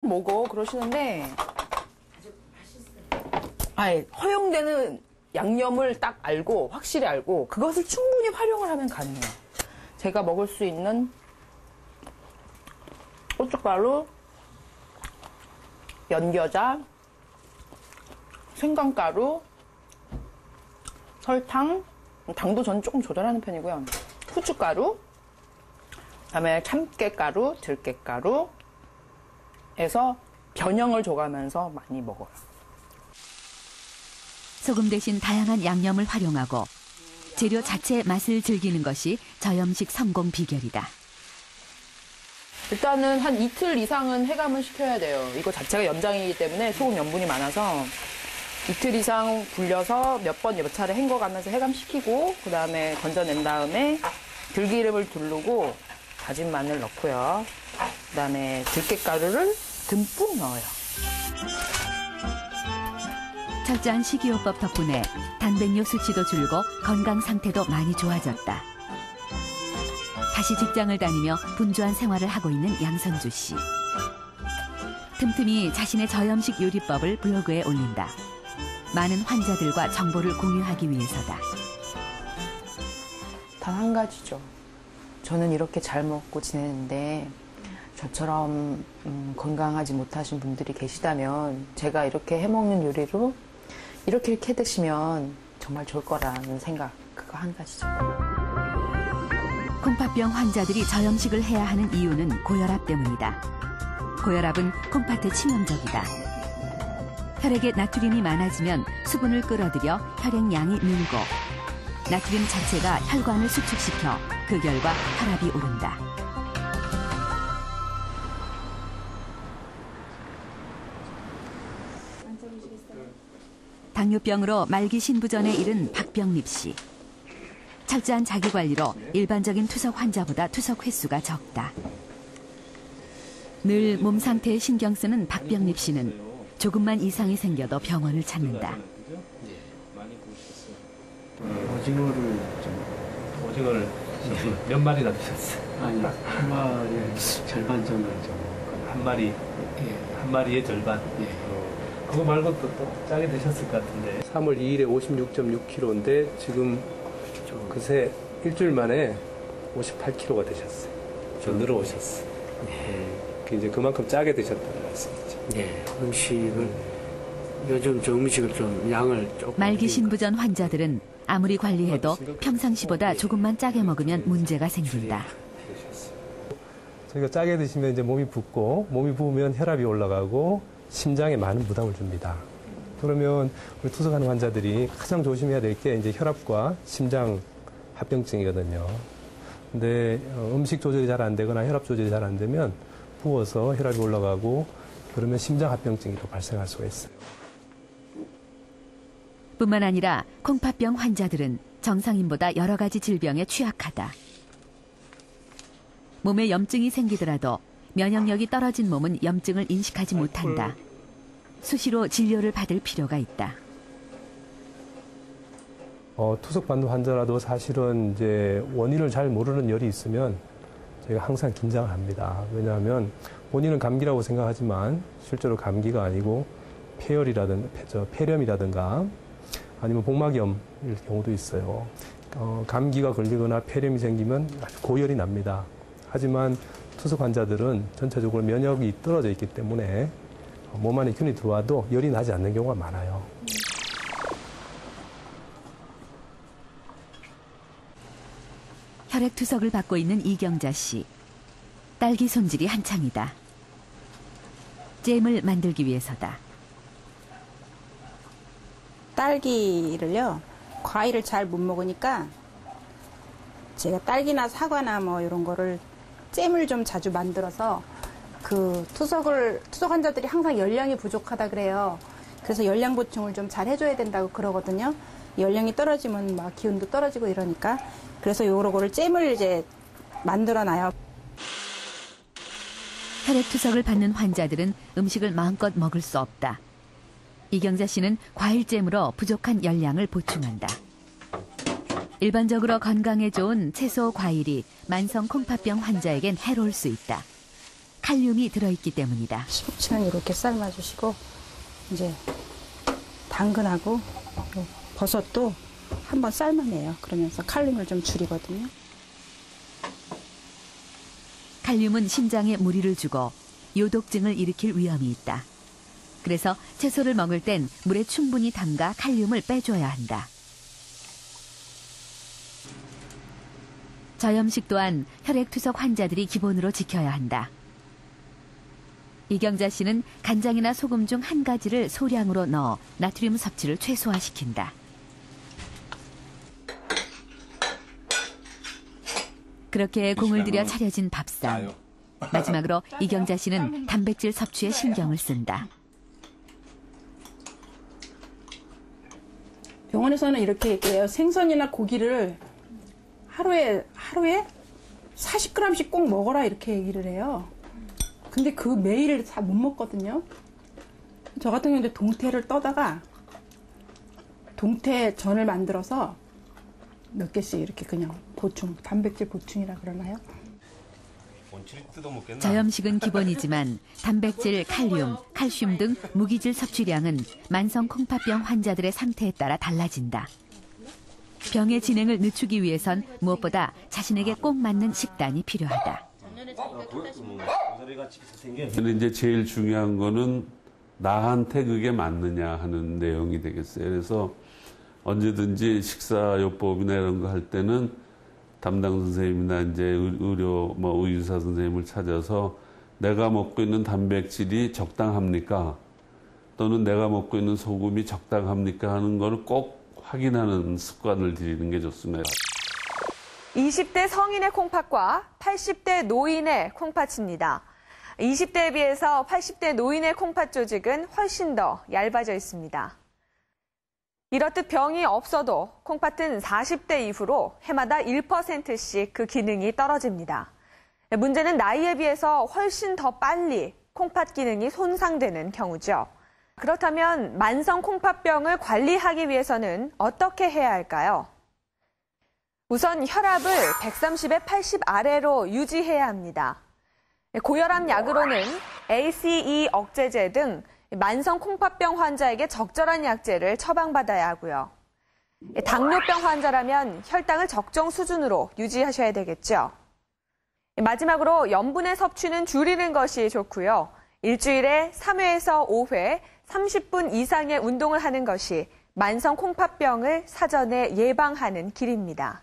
먹어 그러시는데 아예 허용되는 양념을 딱 알고 확실히 알고 그것을 충분히 활용을 하면 가능해요. 제가 먹을 수 있는 고춧가루, 연겨자, 생강가루, 설탕, 당도 전 조금 조절하는 편이고요. 후춧가루, 그다음에 참깨가루, 들깨가루 에서 변형을 줘가면서 많이 먹어요. 소금 대신 다양한 양념을 활용하고 재료 자체의 맛을 즐기는 것이 저염식 성공 비결이다. 일단은 한 이틀 이상은 해감을 시켜야 돼요. 이거 자체가 염장이기 때문에 소금 염분이 많아서 이틀 이상 불려서 몇 번 몇 차례 헹궈가면서 해감시키고 그 다음에 건져낸 다음에 들기름을 두르고 다진 마늘 넣고요. 그 다음에 들깨가루를 듬뿍 넣어요. 철저한 식이요법 덕분에 단백뇨 수치도 줄고 건강 상태도 많이 좋아졌다. 다시 직장을 다니며 분주한 생활을 하고 있는 양선주 씨. 틈틈이 자신의 저염식 요리법을 블로그에 올린다. 많은 환자들과 정보를 공유하기 위해서다. 단 한 가지죠. 저는 이렇게 잘 먹고 지내는데 저처럼 건강하지 못하신 분들이 계시다면 제가 이렇게 해먹는 요리로 이렇게 드시면 정말 좋을 거라는 생각, 그거 한 가지죠. 콩팥병 환자들이 저염식을 해야 하는 이유는 고혈압 때문이다. 고혈압은 콩팥에 치명적이다. 혈액에 나트륨이 많아지면 수분을 끌어들여 혈액량이 늘고 나트륨 자체가 혈관을 수축시켜 그 결과 혈압이 오른다. 당뇨병으로 말기 신부전에 이른 박병립 씨. 철저한 자기관리로 일반적인 투석 환자보다 투석 횟수가 적다. 늘 몸 상태에 신경 쓰는 박병립 씨는 조금만 이상이 생겨도 병원을 찾는다. 오징어를 몇 마리나 드셨어요? 아니, 한 마리의 절반 정도를 좀. 한 마리, 예. 한 마리의 절반? 예. 그거 말고 또 짜게 드셨을 것 같은데. 3월 2일에 56.6kg인데 지금 그새 일주일 만에 58kg가 되셨어요. 좀 늘어오셨어요. 이제 그만큼 짜게 드셨다는 말씀이죠. 예. 음식을, 요즘 저 음식을 좀 양을 조금. 말기 신부전 환자들은 아무리 관리해도 평상시보다 조금만 짜게 먹으면 문제가 생긴다. 저희가 짜게 드시면 이제 몸이 붓고, 몸이 부으면 혈압이 올라가고, 심장에 많은 부담을 줍니다. 그러면 우리 투석하는 환자들이 가장 조심해야 될 게 이제 혈압과 심장 합병증이거든요. 근데 음식 조절이 잘 안 되거나 혈압 조절이 잘 안 되면 부어서 혈압이 올라가고 그러면 심장 합병증이 또 발생할 수가 있어요. 뿐만 아니라 콩팥병 환자들은 정상인보다 여러 가지 질병에 취약하다. 몸에 염증이 생기더라도 면역력이 떨어진 몸은 염증을 인식하지 못한다. 수시로 진료를 받을 필요가 있다. 투석받는 환자라도 사실은 이제 원인을 잘 모르는 열이 있으면 저희가 항상 긴장을 합니다. 왜냐하면 본인은 감기라고 생각하지만 실제로 감기가 아니고 폐렴이라든가 아니면 복막염일 경우도 있어요. 감기가 걸리거나 폐렴이 생기면 아주 고열이 납니다. 하지만 투석 환자들은 전체적으로 면역이 떨어져 있기 때문에 몸 안에 균이 들어와도 열이 나지 않는 경우가 많아요. 혈액 투석을 받고 있는 이경자 씨. 딸기 손질이 한창이다. 잼을 만들기 위해서다. 딸기를요, 과일을 잘 못 먹으니까 제가 딸기나 사과나 뭐 이런 거를 잼을 좀 자주 만들어서 그 투석 환자들이 항상 열량이 부족하다 그래요. 그래서 열량 보충을 좀 잘 해줘야 된다고 그러거든요. 열량이 떨어지면 막 기운도 떨어지고 이러니까. 그래서 요거를 잼을 이제 만들어 놔요. 혈액 투석을 받는 환자들은 음식을 마음껏 먹을 수 없다. 이경자 씨는 과일잼으로 부족한 열량을 보충한다. 일반적으로 건강에 좋은 채소, 과일이 만성 콩팥병 환자에겐 해로울 수 있다. 칼륨이 들어있기 때문이다. 시금치는 이렇게 삶아주시고 이제 당근하고 버섯도 한번 삶아내요. 그러면서 칼륨을 좀 줄이거든요. 칼륨은 심장에 무리를 주고 요독증을 일으킬 위험이 있다. 그래서 채소를 먹을 땐 물에 충분히 담가 칼륨을 빼줘야 한다. 저염식 또한 혈액투석 환자들이 기본으로 지켜야 한다. 이경자 씨는 간장이나 소금 중 한 가지를 소량으로 넣어 나트륨 섭취를 최소화시킨다. 그렇게 공을 들여 차려진 밥상. 마지막으로 이경자 씨는 단백질 섭취에 신경을 쓴다. 병원에서는 이렇게 얘기해요. 생선이나 고기를 하루에 40g씩 꼭 먹어라 이렇게 얘기를 해요. 근데 그 매일 다 못 먹거든요. 저 같은 경우는 동태를 떠다가 동태전을 만들어서 몇 개씩 이렇게 그냥 단백질 보충이라 그러나요? 저염식은 기본이지만 단백질, 칼륨, 칼슘 등 무기질 섭취량은 만성 콩팥병 환자들의 상태에 따라 달라진다. 병의 진행을 늦추기 위해선 무엇보다 자신에게 꼭 맞는 식단이 필요하다. 근데 이제 제일 중요한 거는 나한테 그게 맞느냐 하는 내용이 되겠어요. 그래서 언제든지 식사요법이나 이런 거 할 때는 담당 선생님이나 이제 의료사 선생님을 찾아서 내가 먹고 있는 단백질이 적당합니까? 또는 내가 먹고 있는 소금이 적당합니까? 하는 걸 꼭 확인하는 습관을 들이는 게 좋습니다. 20대 성인의 콩팥과 80대 노인의 콩팥입니다. 20대에 비해서 80대 노인의 콩팥 조직은 훨씬 더 얇아져 있습니다. 이렇듯 병이 없어도 콩팥은 40대 이후로 해마다 1%씩 그 기능이 떨어집니다. 문제는 나이에 비해서 훨씬 더 빨리 콩팥 기능이 손상되는 경우죠. 그렇다면 만성 콩팥병을 관리하기 위해서는 어떻게 해야 할까요? 우선 혈압을 130에 80 아래로 유지해야 합니다. 고혈압 약으로는 ACE 억제제 등 만성 콩팥병 환자에게 적절한 약제를 처방받아야 하고요. 당뇨병 환자라면 혈당을 적정 수준으로 유지하셔야 되겠죠. 마지막으로 염분의 섭취는 줄이는 것이 좋고요. 일주일에 3회에서 5회, 30분 이상의 운동을 하는 것이 만성 콩팥병을 사전에 예방하는 길입니다.